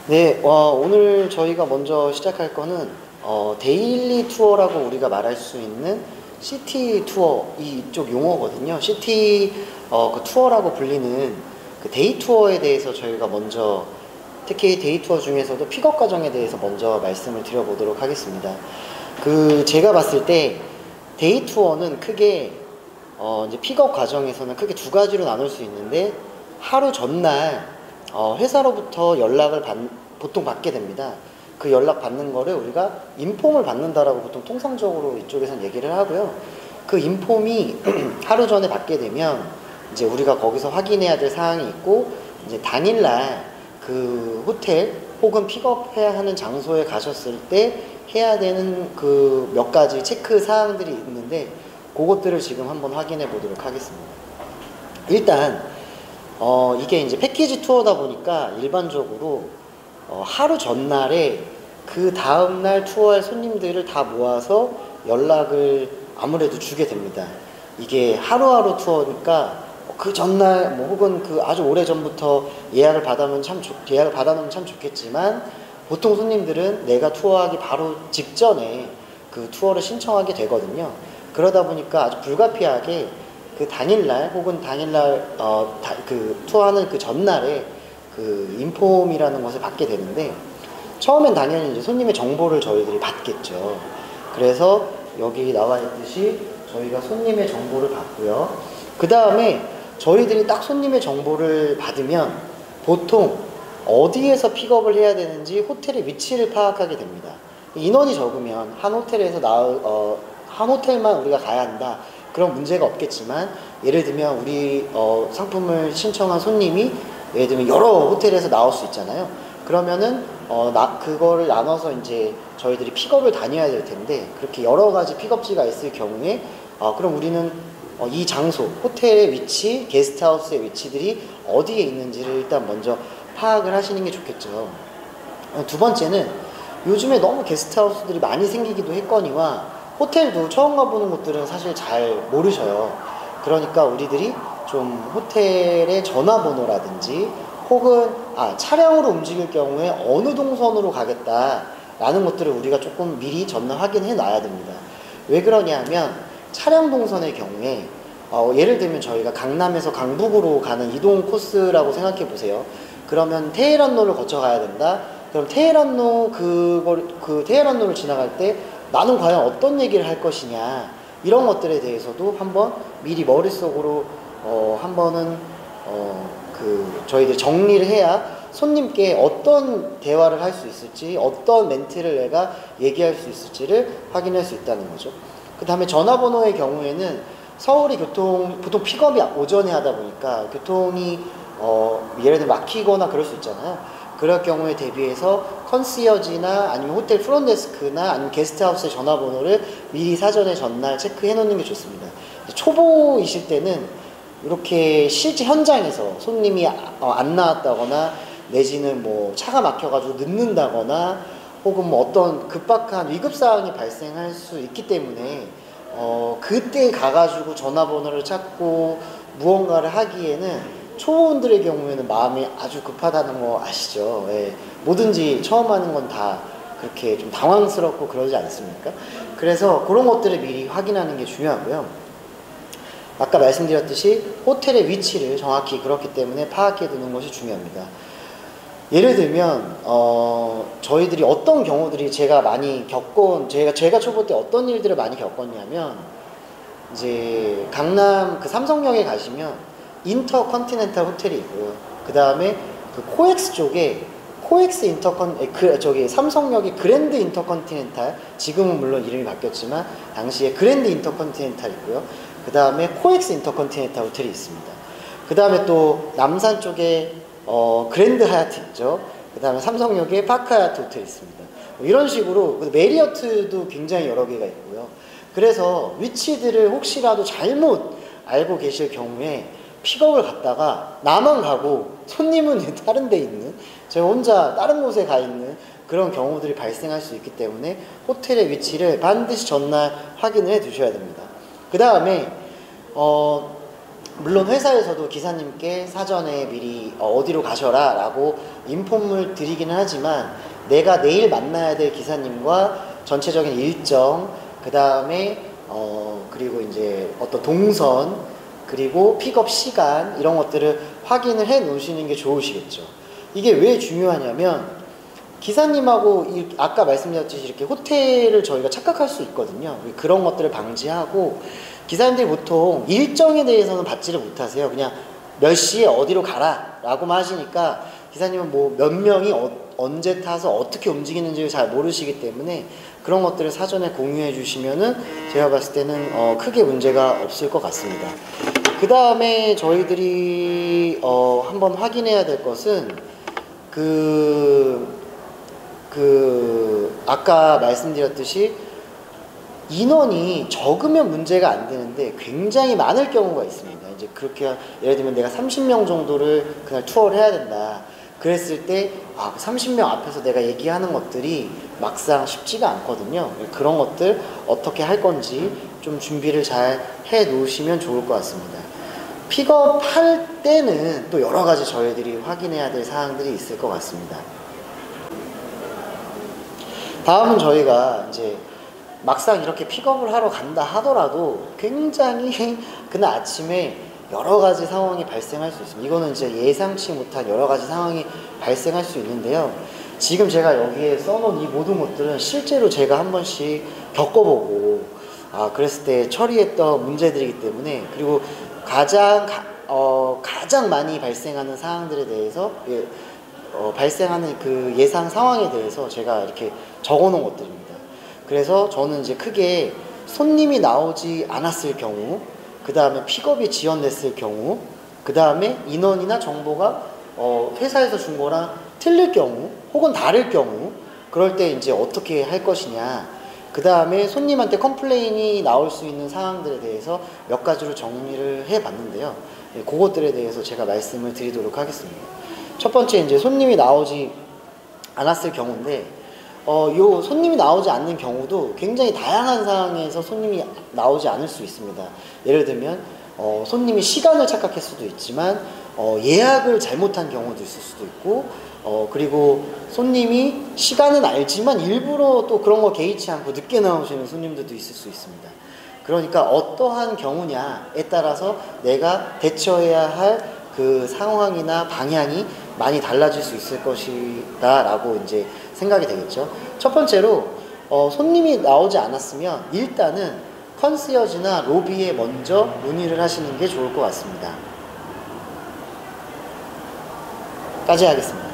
네, 오늘 저희가 먼저 시작할 거는 데일리 투어라고 우리가 말할 수 있는 시티 투어 이쪽 용어거든요. 시티 그 투어라고 불리는 그 데이 투어에 대해서 저희가 먼저 특히 데이 투어 중에서도 픽업 과정에 대해서 먼저 말씀을 드려보도록 하겠습니다. 그 제가 봤을 때 데이 투어는 크게 이제 픽업 과정에서는 크게 두 가지로 나눌 수 있는데 하루 전날 회사로부터 연락을 보통 받게 됩니다. 그 연락 받는 거를 우리가 인폼을 받는다라고 보통 통상적으로 이쪽에선 얘기를 하고요. 그 인폼이 하루 전에 받게 되면 이제 우리가 거기서 확인해야 될 사항이 있고, 이제 당일날 그 호텔 혹은 픽업해야 하는 장소에 가셨을 때 해야 되는 그 몇 가지 체크 사항들이 있는데, 그것들을 지금 한번 확인해 보도록 하겠습니다. 일단 이게 이제 패키지 투어다 보니까 일반적으로 하루 전날에 그 다음날 투어할 손님들을 다 모아서 연락을 아무래도 주게 됩니다. 이게 하루하루 투어니까 그 전날 뭐 혹은 그 아주 오래 전부터 예약을 받아놓으면 참 좋겠지만, 보통 손님들은 내가 투어하기 바로 직전에 그 투어를 신청하게 되거든요. 그러다 보니까 아주 불가피하게 그 당일날 혹은 당일날 그 투어하는 그 전날에 그 인폼이라는 것을 받게 되는데, 처음엔 당연히 이제 손님의 정보를 저희들이 받겠죠. 그래서 여기 나와 있듯이 저희가 손님의 정보를 받고요. 그 다음에 저희들이 딱 손님의 정보를 받으면 보통 어디에서 픽업을 해야 되는지 호텔의 위치를 파악하게 됩니다. 인원이 적으면 한 호텔만 우리가 가야 한다, 그런 문제가 없겠지만, 예를 들면 우리 상품을 신청한 손님이 예를 들면 여러 호텔에서 나올 수 있잖아요. 그러면은 그거를 나눠서 이제 저희들이 픽업을 다녀야 될 텐데, 그렇게 여러 가지 픽업지가 있을 경우에 그럼 우리는 이 장소, 호텔의 위치, 게스트하우스의 위치들이 어디에 있는지를 일단 먼저 파악을 하시는 게 좋겠죠. 두 번째는 요즘에 너무 게스트하우스들이 많이 생기기도 했거니와 호텔도 처음 가보는 곳들은 사실 잘 모르셔요. 그러니까 우리들이 좀 호텔의 전화번호라든지 혹은 차량으로 움직일 경우에 어느 동선으로 가겠다라는 것들을 우리가 조금 미리 전날 확인해 놔야 됩니다. 왜 그러냐면 차량 동선의 경우에 예를 들면 저희가 강남에서 강북으로 가는 이동 코스라고 생각해 보세요. 그러면 테헤란로를 거쳐 가야 된다. 그럼 테헤란로 그 테헤란로를 지나갈 때 나는 과연 어떤 얘기를 할 것이냐, 이런 것들에 대해서도 한번 미리 머릿속으로 한번은 저희들 정리를 해야 손님께 어떤 대화를 할 수 있을지, 어떤 멘트를 내가 얘기할 수 있을지를 확인할 수 있다는 거죠. 그 다음에 전화번호의 경우에는 서울이 보통 픽업이 오전에 하다 보니까 교통이 예를 들어 막히거나 그럴 수 있잖아요. 그럴 경우에 대비해서 컨시어지나 아니면 호텔 프론데스크나 아니면 게스트하우스의 전화번호를 미리 사전에 전날 체크해 놓는 게 좋습니다. 초보이실 때는 이렇게 실제 현장에서 손님이 안 나왔다거나 내지는 뭐 차가 막혀가지고 늦는다거나 혹은 뭐 어떤 급박한 위급사항이 발생할 수 있기 때문에 그때 가가지고 전화번호를 찾고 무언가를 하기에는 초보분들의 경우에는 마음이 아주 급하다는 거 아시죠? 예. 뭐든지 처음 하는 건 다 그렇게 좀 당황스럽고 그러지 않습니까? 그래서 그런 것들을 미리 확인하는 게 중요하고요. 아까 말씀드렸듯이 호텔의 위치를 정확히 그렇기 때문에 파악해 두는 것이 중요합니다. 예를 들면 저희들이 어떤 경우들이 제가 초보 때 어떤 일들을 많이 겪었냐면, 이제 강남 그 삼성역에 가시면 인터컨티넨탈 호텔이 있고요. 그 다음에 그 코엑스 쪽에 삼성역이 그랜드 인터컨티넨탈, 지금은 물론 이름이 바뀌었지만 당시에 그랜드 인터컨티넨탈 있고요. 그 다음에 코엑스 인터컨티넨탈 호텔이 있습니다. 그 다음에 또 남산 쪽에 그랜드 하얏트 있죠. 그 다음에 삼성역에 파크 하얏트 호텔이 있습니다. 이런 식으로 메리어트도 굉장히 여러 개가 있고요. 그래서 위치들을 혹시라도 잘못 알고 계실 경우에 픽업을 갔다가 나만 가고 손님은 다른 데 있는, 제가 혼자 다른 곳에 가 있는 그런 경우들이 발생할 수 있기 때문에 호텔의 위치를 반드시 전날 확인을 해 두셔야 됩니다. 그 다음에 물론 회사에서도 기사님께 사전에 미리 어디로 가셔라 라고 인폼을 드리기는 하지만 내가 내일 만나야 될 기사님과 전체적인 일정, 그 다음에 그리고 이제 어떤 동선, 그리고 픽업 시간 이런 것들을 확인을 해 놓으시는 게 좋으시겠죠. 이게 왜 중요하냐면 기사님하고 아까 말씀드렸듯이 이렇게 호텔을 저희가 착각할 수 있거든요. 그런 것들을 방지하고 기사님들이 보통 일정에 대해서는 받지를 못하세요. 그냥 몇 시에 어디로 가라 라고만 하시니까 기사님은 뭐 몇 명이 언제 타서 어떻게 움직이는지를 잘 모르시기 때문에 그런 것들을 사전에 공유해 주시면은 제가 봤을 때는 크게 문제가 없을 것 같습니다. 그 다음에 저희들이 한번 확인해야 될 것은 아까 말씀드렸듯이 인원이 적으면 문제가 안 되는데 굉장히 많을 경우가 있습니다. 이제 그렇게 예를 들면 내가 30명 정도를 그날 투어를 해야 된다. 그랬을 때 30명 앞에서 내가 얘기하는 것들이 막상 쉽지가 않거든요. 그런 것들 어떻게 할 건지 좀 준비를 잘 해 놓으시면 좋을 것 같습니다. 픽업할 때는 또 여러 가지 저희들이 확인해야 될 사항들이 있을 것 같습니다. 다음은 저희가 이제 막상 이렇게 픽업을 하러 간다 하더라도 굉장히 그날 아침에 여러 가지 상황이 발생할 수 있습니다. 이거는 이제 예상치 못한 여러 가지 상황이 발생할 수 있는데요. 지금 제가 여기에 써놓은 이 모든 것들은 실제로 제가 한 번씩 겪어보고 그랬을 때 처리했던 문제들이기 때문에, 그리고 가장 많이 발생하는 사항들에 대해서 발생하는 그 예상 상황에 대해서 제가 이렇게 적어 놓은 것들입니다. 그래서 저는 이제 크게 손님이 나오지 않았을 경우, 그 다음에 픽업이 지연됐을 경우, 그 다음에 인원이나 정보가 회사에서 준 거랑 틀릴 경우 혹은 다를 경우, 그럴 때 이제 어떻게 할 것이냐, 그 다음에 손님한테 컴플레인이 나올 수 있는 상황들에 대해서 몇 가지로 정리를 해 봤는데요. 그것들에 대해서 제가 말씀을 드리도록 하겠습니다. 첫 번째, 이제 손님이 나오지 않았을 경우인데, 요 손님이 나오지 않는 경우도 굉장히 다양한 상황에서 손님이 나오지 않을 수 있습니다. 예를 들면 손님이 시간을 착각할 수도 있지만 예약을 잘못한 경우도 있을 수도 있고, 그리고 손님이 시간은 알지만 일부러 또 그런 거 개의치 않고 늦게 나오시는 손님들도 있을 수 있습니다. 그러니까 어떠한 경우냐에 따라서 내가 대처해야 할 그 상황이나 방향이 많이 달라질 수 있을 것이다 라고 이제 생각이 되겠죠. 첫 번째로 손님이 나오지 않았으면 일단은 컨시어지나 로비에 먼저 문의를 하시는 게 좋을 것 같습니다. 까지 하겠습니다.